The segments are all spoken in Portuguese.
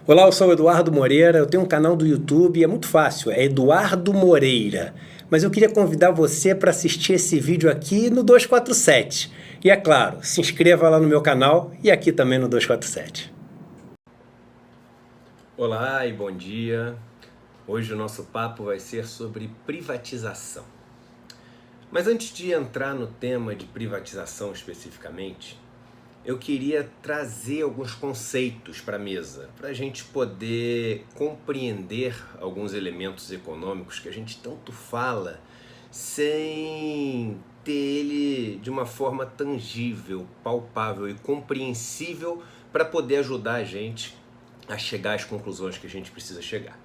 Olá, eu sou o Eduardo Moreira, eu tenho um canal do YouTube, é muito fácil, é Eduardo Moreira. Mas eu queria convidar você para assistir esse vídeo aqui no 247. E é claro, se inscreva lá no meu canal e aqui também no 247. Olá e bom dia. Hoje o nosso papo vai ser sobre privatização. Mas antes de entrar no tema de privatização especificamente, eu queria trazer alguns conceitos para a mesa, para a gente poder compreender alguns elementos econômicos que a gente tanto fala, sem ter ele de uma forma tangível, palpável e compreensível para poder ajudar a gente a chegar às conclusões que a gente precisa chegar.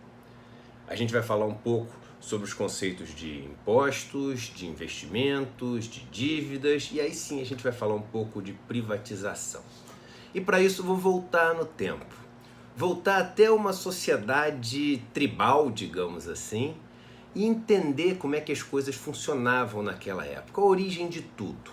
A gente vai falar um pouco sobre os conceitos de impostos, de investimentos, de dívidas, e aí sim a gente vai falar um pouco de privatização. E para isso vou voltar no tempo, voltar até uma sociedade tribal, digamos assim, e entender como é que as coisas funcionavam naquela época, a origem de tudo.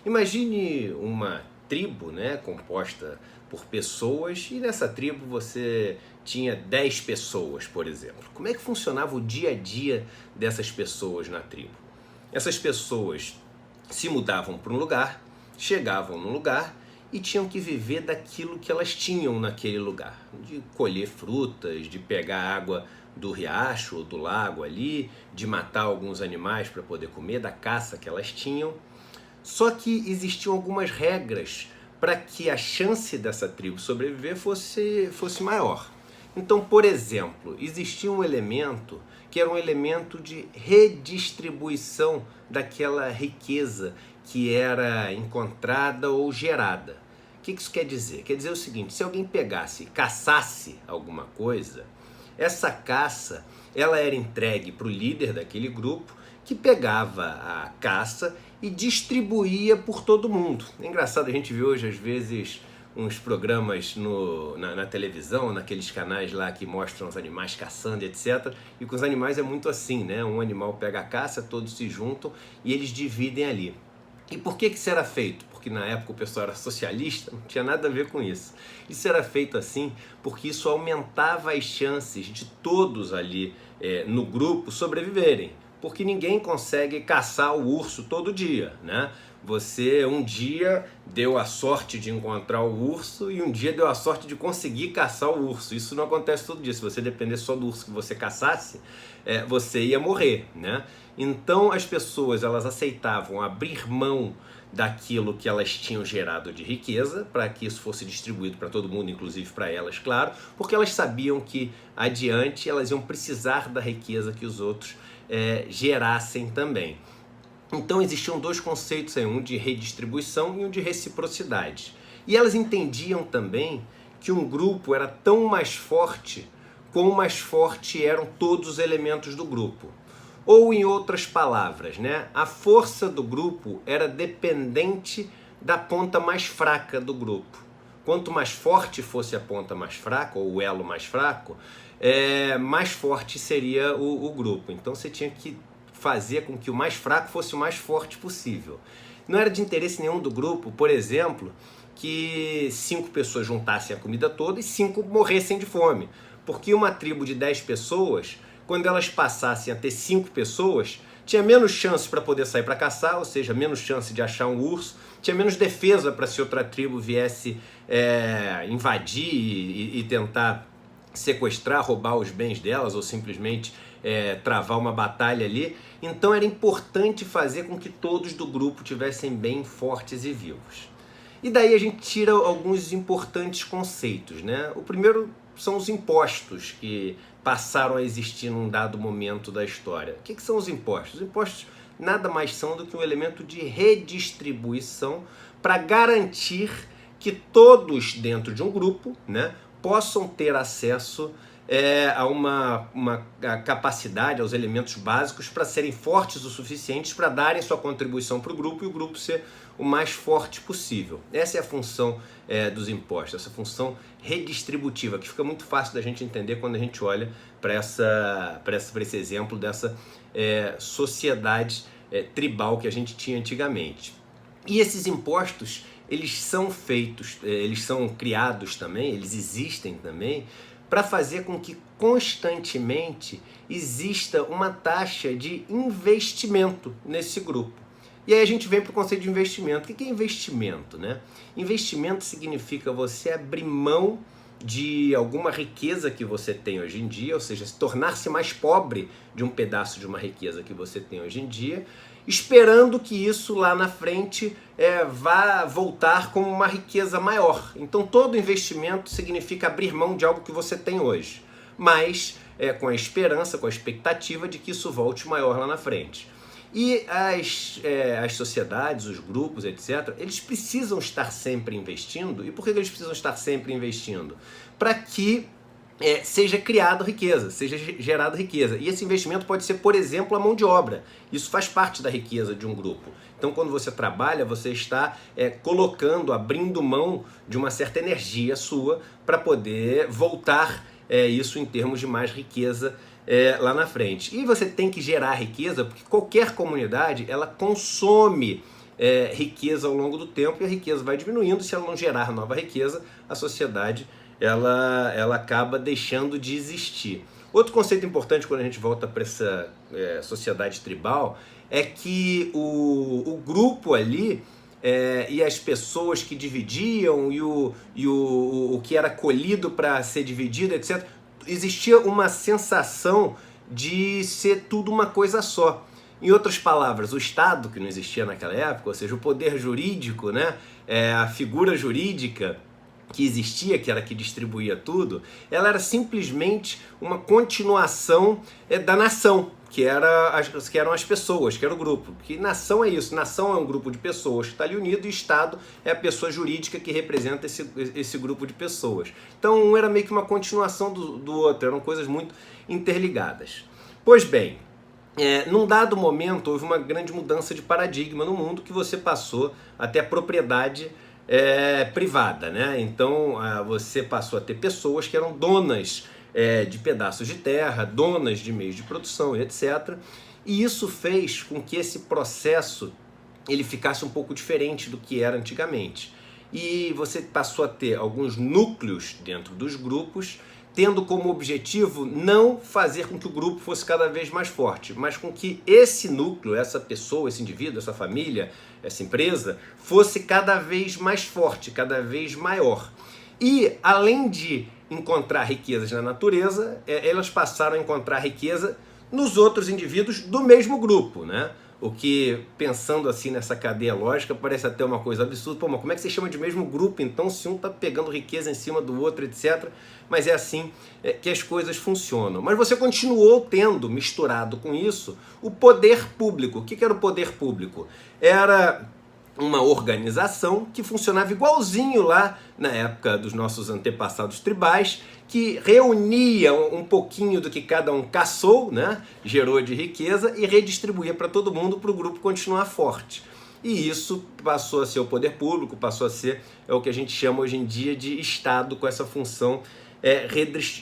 Imagine uma tribo, né, composta por pessoas, e nessa tribo você tinha 10 pessoas, por exemplo. Como é que funcionava o dia a dia dessas pessoas na tribo? Essas pessoas se mudavam para um lugar, chegavam num lugar e tinham que viver daquilo que elas tinham naquele lugar, de colher frutas, de pegar água do riacho ou do lago ali, de matar alguns animais para poder comer, da caça que elas tinham. Só que existiam algumas regras para que a chance dessa tribo sobreviver fosse maior. Então, por exemplo, existia um elemento que era um elemento de redistribuição daquela riqueza que era encontrada ou gerada. O que isso quer dizer? Quer dizer o seguinte: se alguém pegasse e caçasse alguma coisa, essa caça ela era entregue para o líder daquele grupo, que pegava a caça e distribuía por todo mundo. É engraçado, a gente vê hoje às vezes uns programas na televisão, naqueles canais lá que mostram os animais caçando, etc. E com os animais é muito assim, né? Um animal pega a caça, todos se juntam e eles dividem ali. E por que isso era feito? Porque na época o pessoal era socialista, não tinha nada a ver com isso. Isso era feito assim porque isso aumentava as chances de todos ali no grupo sobreviverem. Porque ninguém consegue caçar o urso todo dia, né? Você um dia deu a sorte de encontrar o urso e um dia deu a sorte de conseguir caçar o urso. Isso não acontece todo dia. Se você dependesse só do urso que você caçasse, você ia morrer, né? Então as pessoas elas aceitavam abrir mão daquilo que elas tinham gerado de riqueza, para que isso fosse distribuído para todo mundo, inclusive para elas, claro, porque elas sabiam que adiante elas iam precisar da riqueza que os outros gerassem também. Então existiam dois conceitos aí, um de redistribuição e um de reciprocidade. E elas entendiam também que um grupo era tão mais forte como mais forte eram todos os elementos do grupo. Ou em outras palavras, né, a força do grupo era dependente da ponta mais fraca do grupo. Quanto mais forte fosse a ponta mais fraca, ou o elo mais fraco, mais forte seria o grupo. Então você tinha que fazer com que o mais fraco fosse o mais forte possível. Não era de interesse nenhum do grupo, por exemplo, que 5 pessoas juntassem a comida toda e 5 morressem de fome. Porque uma tribo de 10 pessoas, quando elas passassem a ter 5 pessoas, tinha menos chance para poder sair para caçar, ou seja, menos chance de achar um urso, tinha menos defesa para se outra tribo viesse invadir e tentar sequestrar, roubar os bens delas ou simplesmente travar uma batalha ali. Então era importante fazer com que todos do grupo tivessem bem fortes e vivos. E daí a gente tira alguns importantes conceitos, né? O primeiro são os impostos que passaram a existir num dado momento da história. O que são os impostos? Os impostos nada mais são do que um elemento de redistribuição para garantir que todos dentro de um grupo, né, possam ter acesso a uma capacidade, aos elementos básicos para serem fortes o suficientes para darem sua contribuição para o grupo e o grupo ser o mais forte possível. Essa é a função dos impostos, essa função redistributiva, que fica muito fácil da gente entender quando a gente olha para esse exemplo dessa sociedade tribal que a gente tinha antigamente. E esses impostos, eles são feitos, eles são criados também, eles existem também, para fazer com que constantemente exista uma taxa de investimento nesse grupo. E aí a gente vem para o conceito de investimento. O que é investimento, né? Investimento significa você abrir mão de alguma riqueza que você tem hoje em dia, ou seja, se tornar-se mais pobre de um pedaço de uma riqueza que você tem hoje em dia, esperando que isso lá na frente vá voltar como uma riqueza maior. Então todo investimento significa abrir mão de algo que você tem hoje, mas com a esperança, com a expectativa de que isso volte maior lá na frente. E as sociedades, os grupos, etc., eles precisam estar sempre investindo. E por que eles precisam estar sempre investindo? Para que seja criada riqueza, seja gerada riqueza. E esse investimento pode ser, por exemplo, a mão de obra. Isso faz parte da riqueza de um grupo. Então, quando você trabalha, você está colocando, abrindo mão de uma certa energia sua para poder voltar isso em termos de mais riqueza lá na frente. E você tem que gerar riqueza, porque qualquer comunidade, ela consome riqueza ao longo do tempo, e a riqueza vai diminuindo. Se ela não gerar nova riqueza, a sociedade ela acaba deixando de existir. Outro conceito importante quando a gente volta para essa sociedade tribal é que o grupo ali e as pessoas que dividiam e o que era colhido para ser dividido, etc., existia uma sensação de ser tudo uma coisa só. Em outras palavras, o Estado, que não existia naquela época, ou seja, o poder jurídico, né, a figura jurídica que existia, que era que distribuía tudo, ela era simplesmente uma continuação da nação, que eram as pessoas, que era o grupo. Que nação é isso, nação é um grupo de pessoas que está ali unido, e Estado é a pessoa jurídica que representa esse grupo de pessoas. Então um era meio que uma continuação do outro, eram coisas muito interligadas. Pois bem, num dado momento houve uma grande mudança de paradigma no mundo, que você passou a ter a propriedade privada, né? Então você passou a ter pessoas que eram donas de pedaços de terra, donas de meios de produção, etc. E isso fez com que esse processo ele ficasse um pouco diferente do que era antigamente. E você passou a ter alguns núcleos dentro dos grupos, tendo como objetivo não fazer com que o grupo fosse cada vez mais forte, mas com que esse núcleo, essa pessoa, esse indivíduo, essa família, essa empresa, fosse cada vez mais forte, cada vez maior. E, além de encontrar riquezas na natureza, elas passaram a encontrar riqueza nos outros indivíduos do mesmo grupo, né? O que, pensando assim nessa cadeia lógica, parece até uma coisa absurda. Pô, mas como é que você chama de mesmo grupo, então, se um está pegando riqueza em cima do outro, etc. Mas é assim que as coisas funcionam. Mas você continuou tendo, misturado com isso, o poder público. O que era o poder público? Era uma organização que funcionava igualzinho lá na época dos nossos antepassados tribais, que reunia um pouquinho do que cada um caçou, né, gerou de riqueza, e redistribuía para todo mundo, para o grupo continuar forte. E isso passou a ser o poder público, passou a ser o que a gente chama hoje em dia de Estado, com essa função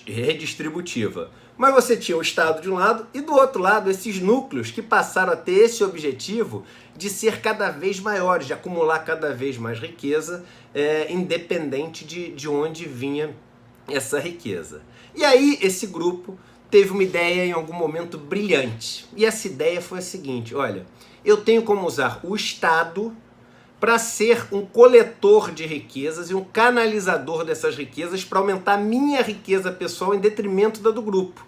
redistributiva. Mas você tinha o Estado de um lado e do outro lado esses núcleos que passaram a ter esse objetivo de ser cada vez maiores, de acumular cada vez mais riqueza, independente de onde vinha essa riqueza. E aí esse grupo teve uma ideia em algum momento brilhante. E essa ideia foi a seguinte: olha, eu tenho como usar o Estado para ser um coletor de riquezas e um canalizador dessas riquezas para aumentar a minha riqueza pessoal em detrimento da do grupo.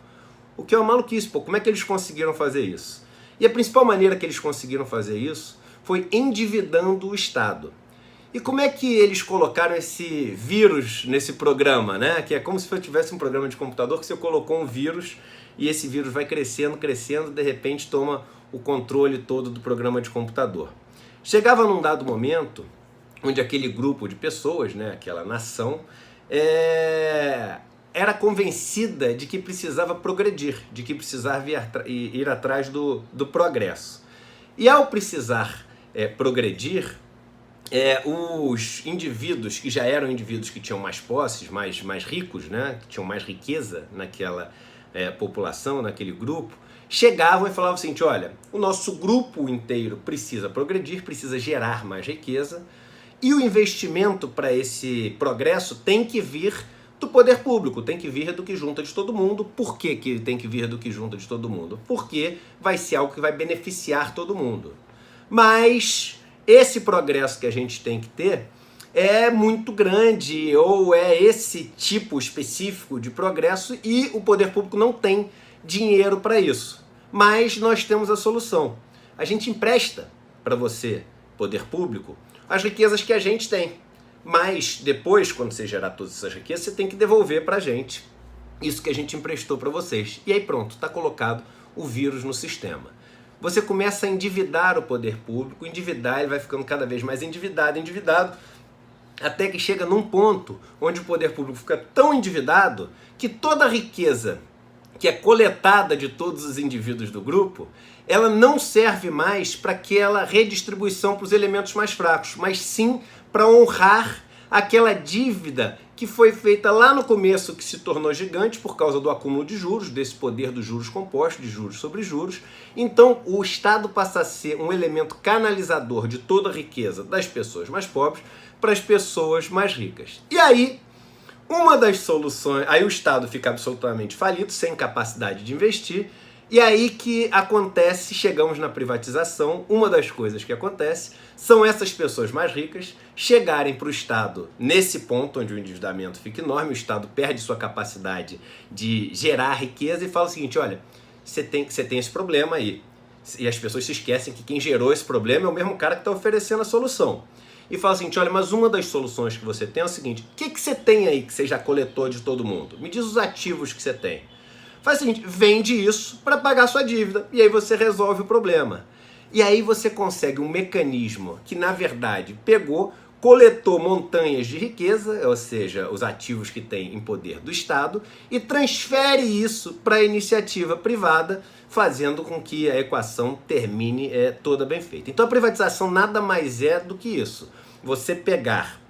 O que é uma maluquice, pô. Como é que eles conseguiram fazer isso? E a principal maneira que eles conseguiram fazer isso foi endividando o Estado. E como é que eles colocaram esse vírus nesse programa, né? Que é como se eu tivesse um programa de computador que você colocou um vírus e esse vírus vai crescendo, crescendo, de repente toma o controle todo do programa de computador. Chegava num dado momento onde aquele grupo de pessoas, né, aquela nação, era convencida de que precisava progredir, de que precisava ir atrás do progresso. E ao precisar progredir, os indivíduos que já eram indivíduos que tinham mais posses, mais ricos, né, que tinham mais riqueza naquela população, naquele grupo, chegavam e falavam assim: olha, o nosso grupo inteiro precisa progredir, precisa gerar mais riqueza, E o investimento para esse progresso tem que vir do poder público, tem que vir do que junta de todo mundo. Por que que tem que vir do que junta de todo mundo? Porque vai ser algo que vai beneficiar todo mundo. Mas esse progresso que a gente tem que ter é muito grande, ou é esse tipo específico de progresso, e o poder público não tem dinheiro para isso. Mas nós temos a solução. A gente empresta para você, poder público, as riquezas que a gente tem. Mas depois, quando você gerar todas essas riquezas, você tem que devolver para a gente isso que a gente emprestou para vocês. E aí pronto, está colocado o vírus no sistema. Você começa a endividar o poder público, endividar, ele vai ficando cada vez mais endividado, até que chega num ponto onde o poder público fica tão endividado que toda a riqueza que é coletada de todos os indivíduos do grupo, ela não serve mais para aquela redistribuição para os elementos mais fracos, mas sim para honrar aquela dívida que foi feita lá no começo, que se tornou gigante por causa do acúmulo de juros, desse poder dos juros compostos, de juros sobre juros. Então o Estado passa a ser um elemento canalizador de toda a riqueza das pessoas mais pobres para as pessoas mais ricas. E aí, uma das soluções, aí o Estado fica absolutamente falido, sem capacidade de investir, e aí que acontece, chegamos na privatização, uma das coisas que acontece são essas pessoas mais ricas chegarem para o Estado nesse ponto onde o endividamento fica enorme, o Estado perde sua capacidade de gerar riqueza e fala o seguinte, olha, você tem esse problema aí. E as pessoas se esquecem que quem gerou esse problema é o mesmo cara que está oferecendo a solução. E fala o seguinte, olha, mas uma das soluções que você tem é o seguinte, o que você tem aí que você já coletou de todo mundo? Me diz os ativos que você tem. Faz o seguinte, vende isso para pagar sua dívida e aí você resolve o problema. E aí você consegue um mecanismo que, na verdade, coletou montanhas de riqueza, ou seja, os ativos que tem em poder do Estado, e transfere isso para a iniciativa privada, fazendo com que a equação termine toda bem feita. Então a privatização nada mais é do que isso. Você pegar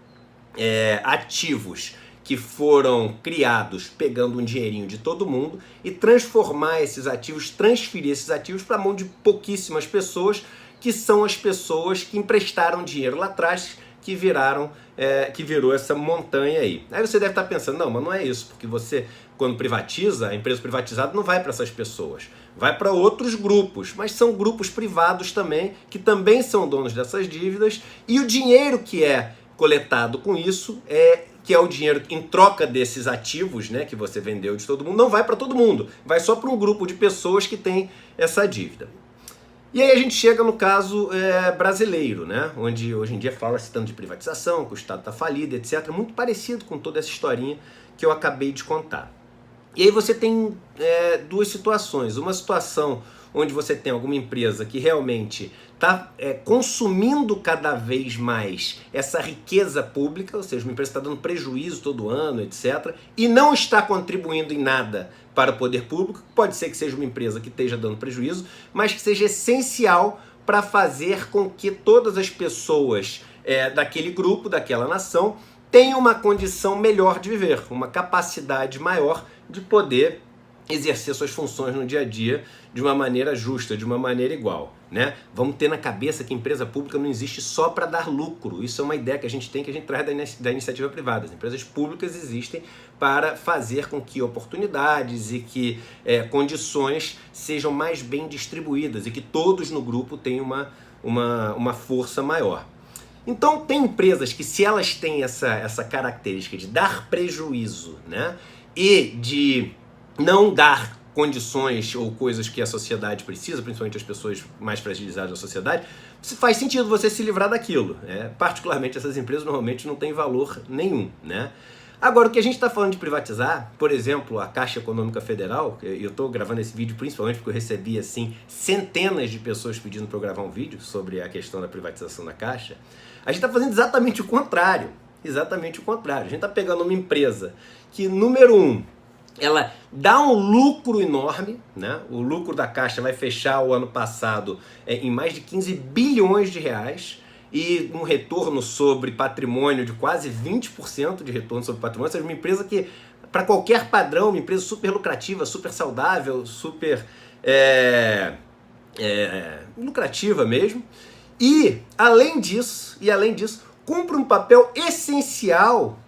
ativos que foram criados pegando um dinheirinho de todo mundo e transformar esses ativos, transferir esses ativos para a mão de pouquíssimas pessoas, que são as pessoas que emprestaram dinheiro lá atrás, que virou essa montanha aí. Aí você deve estar pensando, não, mas não é isso, porque você, quando privatiza, a empresa privatizada não vai para essas pessoas, vai para outros grupos, mas são grupos privados também, que também são donos dessas dívidas, e o dinheiro que é coletado com isso, que é o dinheiro em troca desses ativos, né, que você vendeu de todo mundo, não vai para todo mundo, vai só para um grupo de pessoas que tem essa dívida. E aí a gente chega no caso brasileiro, né? Onde hoje em dia fala-se tanto de privatização, que o Estado está falido, etc. Muito parecido com toda essa historinha que eu acabei de contar. E aí você tem duas situações. Uma situação onde você tem alguma empresa que realmente está consumindo cada vez mais essa riqueza pública, ou seja, uma empresa está dando prejuízo todo ano, etc., e não está contribuindo em nada para o poder público. Pode ser que seja uma empresa que esteja dando prejuízo, mas que seja essencial para fazer com que todas as pessoas daquele grupo, daquela nação, tenham uma condição melhor de viver, uma capacidade maior de poder exercer suas funções no dia a dia de uma maneira justa, de uma maneira igual, né? Vamos ter na cabeça que empresa pública não existe só para dar lucro. Isso é uma ideia que a gente tem, que a gente traz da iniciativa privada. As empresas públicas existem para fazer com que oportunidades e que condições sejam mais bem distribuídas e que todos no grupo tenham uma força maior. Então tem empresas que, se elas têm essa característica de dar prejuízo, né, e de não dar condições ou coisas que a sociedade precisa, principalmente as pessoas mais fragilizadas da sociedade, faz sentido você se livrar daquilo. Particularmente essas empresas normalmente não têm valor nenhum, né? Agora, o que a gente está falando de privatizar, por exemplo, a Caixa Econômica Federal, eu estou gravando esse vídeo principalmente porque eu recebi assim, centenas de pessoas pedindo para eu gravar um vídeo sobre a questão da privatização da Caixa, a gente está fazendo exatamente o contrário. Exatamente o contrário. A gente está pegando uma empresa que, número um, ela dá um lucro enorme, né? O lucro da Caixa vai fechar o ano passado em mais de 15 bilhões de reais e um retorno sobre patrimônio de quase 20% de retorno sobre patrimônio. Ou seja, uma empresa que, para qualquer padrão, uma empresa super lucrativa, super saudável, super lucrativa mesmo. E, além disso, cumpre um papel essencial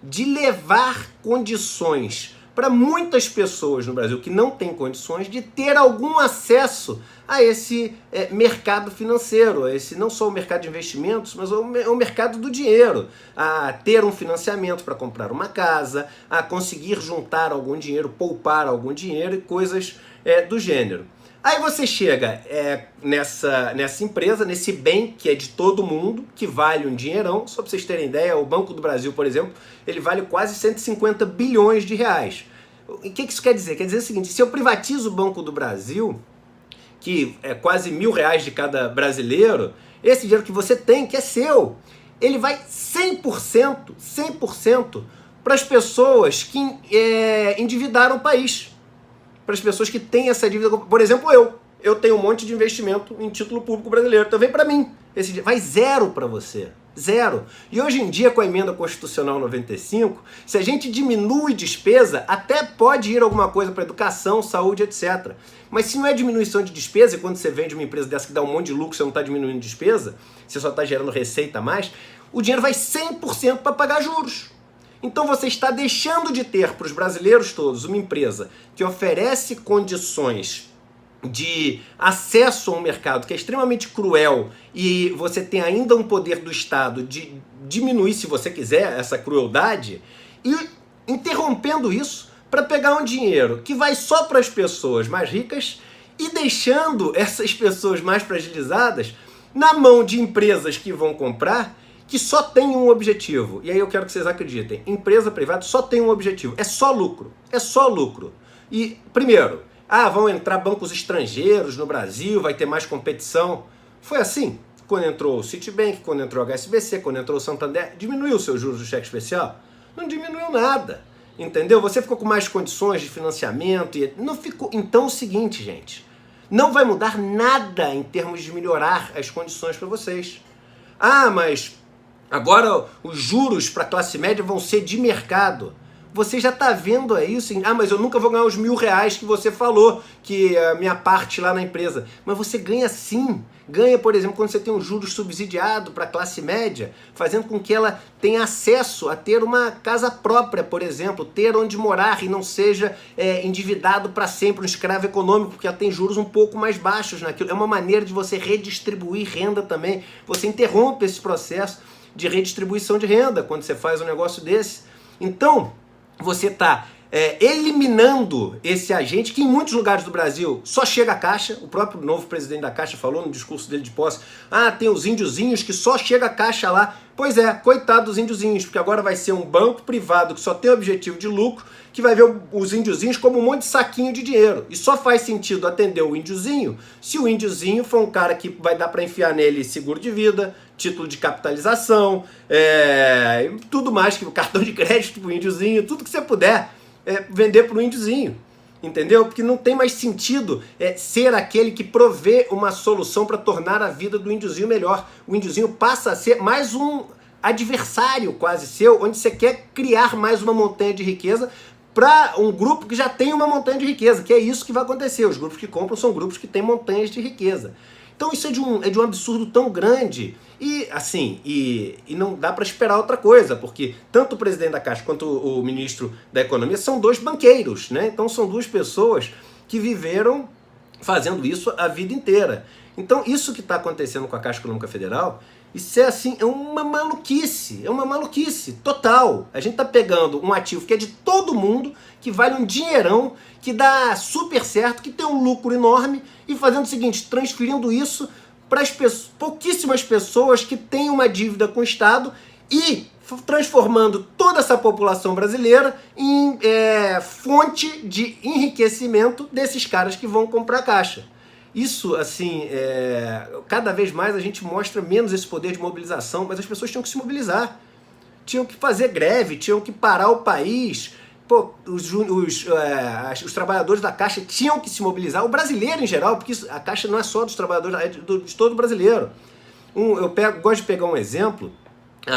de levar condições para muitas pessoas no Brasil que não têm condições de ter algum acesso a esse mercado financeiro, a esse não só o mercado de investimentos, mas o mercado do dinheiro, a ter um financiamento para comprar uma casa, a conseguir juntar algum dinheiro, poupar algum dinheiro e coisas do gênero. Aí você chega nessa empresa, nesse bem que é de todo mundo, que vale um dinheirão. Só para vocês terem ideia, o Banco do Brasil, por exemplo, ele vale quase 150 bilhões de reais. O que isso quer dizer? Quer dizer o seguinte, se eu privatizo o Banco do Brasil, que é quase R$1.000 de cada brasileiro, esse dinheiro que você tem, que é seu, ele vai 100% para as pessoas que endividaram o país. Para as pessoas que têm essa dívida. Por exemplo, eu tenho um monte de investimento em título público brasileiro, então vem para mim. Esse vai zero para você. Zero. E hoje em dia, com a emenda constitucional 95, se a gente diminui despesa, até pode ir alguma coisa para educação, saúde, etc. Mas se não é diminuição de despesa, e quando você vende uma empresa dessa que dá um monte de lucro, você não está diminuindo despesa, você só está gerando receita a mais, o dinheiro vai 100% para pagar juros. Então você está deixando de ter para os brasileiros todos uma empresa que oferece condições de acesso a um mercado que é extremamente cruel e você tem ainda um poder do Estado de diminuir, se você quiser, essa crueldade e interrompendo isso para pegar um dinheiro que vai só para as pessoas mais ricas e deixando essas pessoas mais fragilizadas na mão de empresas que vão comprar, que só tem um objetivo. E aí eu quero que vocês acreditem. Empresa privada só tem um objetivo. É só lucro. É só lucro. E, primeiro, vão entrar bancos estrangeiros no Brasil, vai ter mais competição. Foi assim. Quando entrou o Citibank, quando entrou o HSBC, quando entrou o Santander, diminuiu os seus juros do cheque especial? Não diminuiu nada. Entendeu? Você ficou com mais condições de financiamento e não ficou. Então é o seguinte, gente. Não vai mudar nada em termos de melhorar as condições para vocês. Mas agora os juros para a classe média vão ser de mercado. Você já está vendo aí isso? Mas eu nunca vou ganhar os R$1.000 que você falou, que é a minha parte lá na empresa. Mas você ganha sim. Ganha, por exemplo, quando você tem um juros subsidiado para a classe média, fazendo com que ela tenha acesso a ter uma casa própria, por exemplo, ter onde morar e não seja endividado para sempre, um escravo econômico, porque ela tem juros um pouco mais baixos naquilo. É uma maneira de você redistribuir renda também. Você interrompe esse processo de redistribuição de renda quando você faz um negócio desse. Então, você está eliminando esse agente que em muitos lugares do Brasil só chega a Caixa. O próprio novo presidente da Caixa falou no discurso dele de posse, tem os índiozinhos que só chega a Caixa lá. Pois é, coitado dos índiozinhos, porque agora vai ser um banco privado que só tem objetivo de lucro, que vai ver os índiozinhos como um monte de saquinho de dinheiro. E só faz sentido atender o índiozinho se o índiozinho for um cara que vai dar para enfiar nele seguro de vida, título de capitalização, tudo mais, que o cartão de crédito pro índiozinho, tudo que você puder vender pro índiozinho. Entendeu? Porque não tem mais sentido ser aquele que provê uma solução para tornar a vida do índiozinho melhor. O índiozinho passa a ser mais um adversário quase seu, onde você quer criar mais uma montanha de riqueza para um grupo que já tem uma montanha de riqueza, que é isso que vai acontecer. Os grupos que compram são grupos que têm montanhas de riqueza. Então isso é de um absurdo tão grande e assim, e não dá para esperar outra coisa, porque tanto o presidente da Caixa quanto o ministro da Economia são dois banqueiros, né? Então são duas pessoas que viveram fazendo isso a vida inteira. Então isso que está acontecendo com a Caixa Econômica Federal, isso é assim, é uma maluquice total. A gente está pegando um ativo que é de todo mundo, que vale um dinheirão, que dá super certo, que tem um lucro enorme, e fazendo o seguinte, transferindo isso para as pouquíssimas pessoas que têm uma dívida com o Estado e transformando toda essa população brasileira em fonte de enriquecimento desses caras que vão comprar a Caixa. Isso, assim, cada vez mais a gente mostra menos esse poder de mobilização, mas as pessoas tinham que se mobilizar, tinham que fazer greve, tinham que parar o país. Os trabalhadores da Caixa tinham que se mobilizar, o brasileiro em geral, porque a Caixa não é só dos trabalhadores, é de todo brasileiro. Gosto de pegar um exemplo,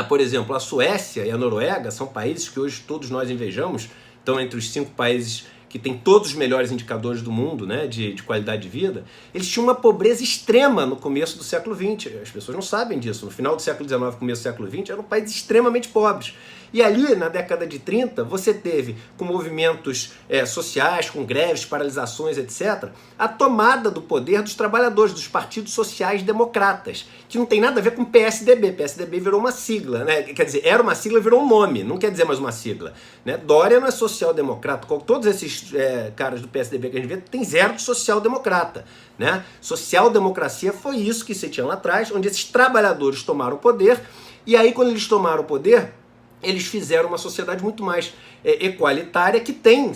por exemplo, a Suécia e a Noruega são países que hoje todos nós invejamos, estão entre os 5 países que tem todos os melhores indicadores do mundo, né, de qualidade de vida, eles tinham uma pobreza extrema no começo do século XX. As pessoas não sabem disso. No final do século XIX, começo do século XX, eram países extremamente pobres. E ali, na década de 30, você teve, com movimentos sociais, com greves, paralisações, etc., a tomada do poder dos trabalhadores, dos partidos sociais democratas, que não tem nada a ver com PSDB. PSDB virou uma sigla, né? Quer dizer, era uma sigla, virou um nome, não quer dizer mais uma sigla. Né? Dória não é social-democrata. Todos esses caras do PSDB que a gente vê tem zero de social-democrata. Né? Social-democracia foi isso que se tinha lá atrás, onde esses trabalhadores tomaram o poder, e aí quando eles tomaram o poder, eles fizeram uma sociedade muito mais equalitária, que tem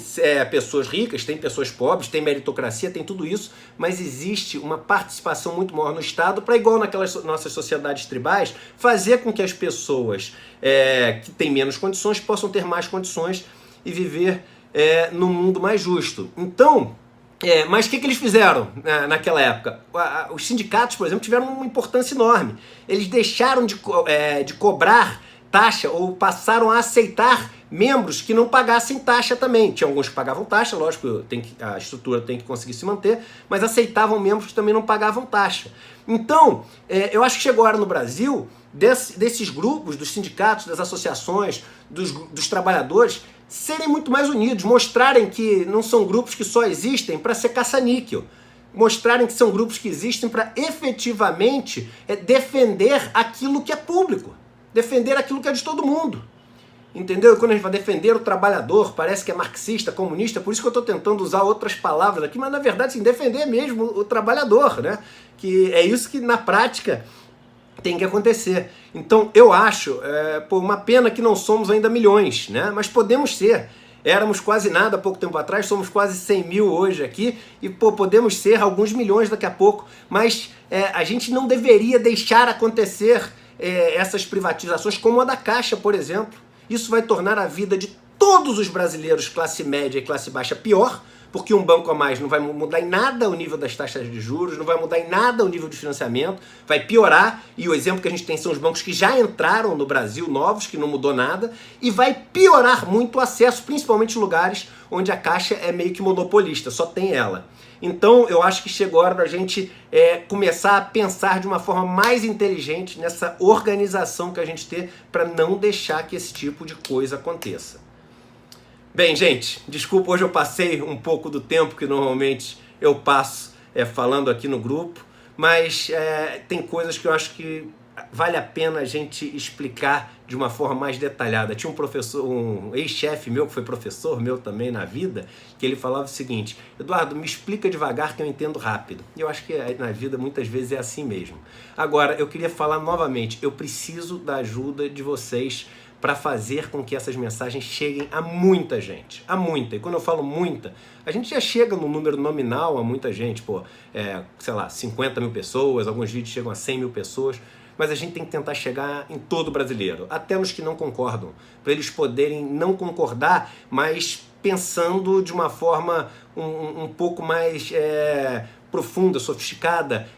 pessoas ricas, tem pessoas pobres, tem meritocracia, tem tudo isso, mas existe uma participação muito maior no Estado para, igual naquelas nossas sociedades tribais, fazer com que as pessoas que têm menos condições possam ter mais condições e viver num mundo mais justo. Então, mas o que eles fizeram naquela época? Os sindicatos, por exemplo, tiveram uma importância enorme. Eles deixaram de cobrar taxa, ou passaram a aceitar membros que não pagassem taxa também. Tinha alguns que pagavam taxa, lógico, a estrutura tem que conseguir se manter, mas aceitavam membros que também não pagavam taxa. Então, eu acho que chegou a hora no Brasil desses grupos, dos sindicatos, das associações, dos trabalhadores, serem muito mais unidos, mostrarem que não são grupos que só existem para ser caça-níquel, mostrarem que são grupos que existem para efetivamente defender aquilo que é público, defender aquilo que é de todo mundo, entendeu? E quando a gente vai defender o trabalhador, parece que é marxista, comunista, por isso que eu estou tentando usar outras palavras aqui, mas na verdade, sim, defender mesmo o trabalhador, né? Que é isso que na prática tem que acontecer. Então eu acho, uma pena que não somos ainda milhões, né? Mas podemos ser. Éramos quase nada há pouco tempo atrás, somos quase 100 mil hoje aqui, e podemos ser alguns milhões daqui a pouco, mas a gente não deveria deixar acontecer essas privatizações, como a da Caixa, por exemplo. Isso vai tornar a vida de todos os brasileiros, classe média e classe baixa, pior, porque um banco a mais não vai mudar em nada o nível das taxas de juros, não vai mudar em nada o nível de financiamento, vai piorar, e o exemplo que a gente tem são os bancos que já entraram no Brasil, novos, que não mudou nada, e vai piorar muito o acesso, principalmente em lugares onde a Caixa é meio que monopolista, só tem ela. Então eu acho que chegou a hora da gente começar a pensar de uma forma mais inteligente nessa organização que a gente tem para não deixar que esse tipo de coisa aconteça. Bem, gente, desculpa, hoje eu passei um pouco do tempo que normalmente eu passo falando aqui no grupo, mas tem coisas que eu acho que vale a pena a gente explicar de uma forma mais detalhada. Tinha um professor, um ex-chefe meu, que foi professor meu também na vida, que ele falava o seguinte: Eduardo, me explica devagar que eu entendo rápido. E eu acho que na vida muitas vezes é assim mesmo. Agora, eu queria falar novamente, eu preciso da ajuda de vocês para fazer com que essas mensagens cheguem a muita gente, a muita. E quando eu falo muita, a gente já chega no número nominal a muita gente, sei lá, 50 mil pessoas, alguns vídeos chegam a 100 mil pessoas, mas a gente tem que tentar chegar em todo brasileiro, até nos que não concordam, para eles poderem não concordar, mas pensando de uma forma um pouco mais profunda, sofisticada,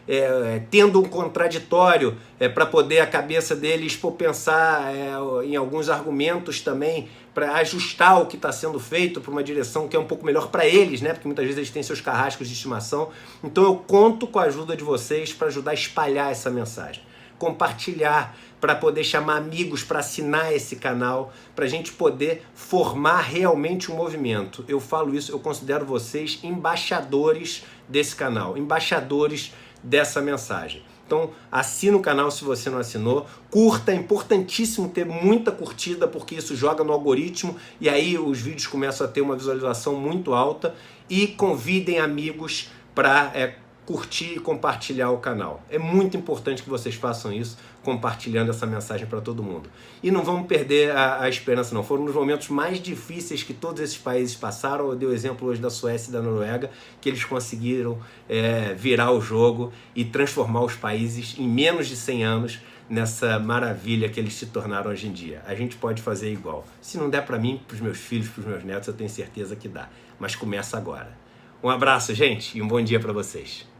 tendo um contraditório para poder a cabeça deles pensar em alguns argumentos também, para ajustar o que está sendo feito para uma direção que é um pouco melhor para eles, né? Porque muitas vezes eles têm seus carrascos de estimação. Então eu conto com a ajuda de vocês para ajudar a espalhar essa mensagem, compartilhar, para poder chamar amigos para assinar esse canal, para a gente poder formar realmente um movimento. Eu falo isso, eu considero vocês embaixadores desse canal, embaixadores dessa mensagem. Então assina o canal se você não assinou, curta, é importantíssimo ter muita curtida, porque isso joga no algoritmo e aí os vídeos começam a ter uma visualização muito alta, e convidem amigos para curtir e compartilhar o canal. É muito importante que vocês façam isso, compartilhando essa mensagem para todo mundo. E não vamos perder a esperança não. Foram nos momentos mais difíceis que todos esses países passaram. Eu dei o exemplo hoje da Suécia e da Noruega, que eles conseguiram virar o jogo e transformar os países em menos de 100 anos nessa maravilha que eles se tornaram hoje em dia. A gente pode fazer igual. Se não der para mim, para os meus filhos, para os meus netos, eu tenho certeza que dá. Mas começa agora. Um abraço, gente, e um bom dia para vocês.